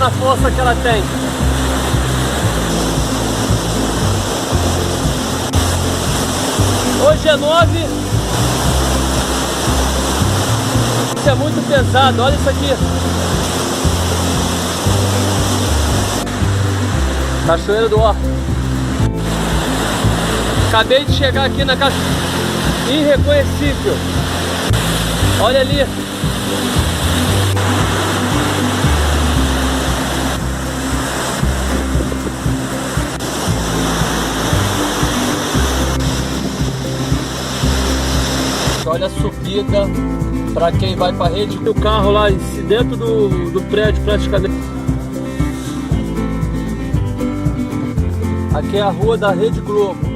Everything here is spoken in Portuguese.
na força que ela tem. Hoje é 9. Isso é muito pesado, olha isso aqui. Cachoeira do Ó. Acabei de chegar aqui na cachoeira. Irreconhecível. Olha ali. Olha a subida para quem vai para a rede. O carro lá dentro do prédio praticamente. Aqui é a rua da Rede Globo.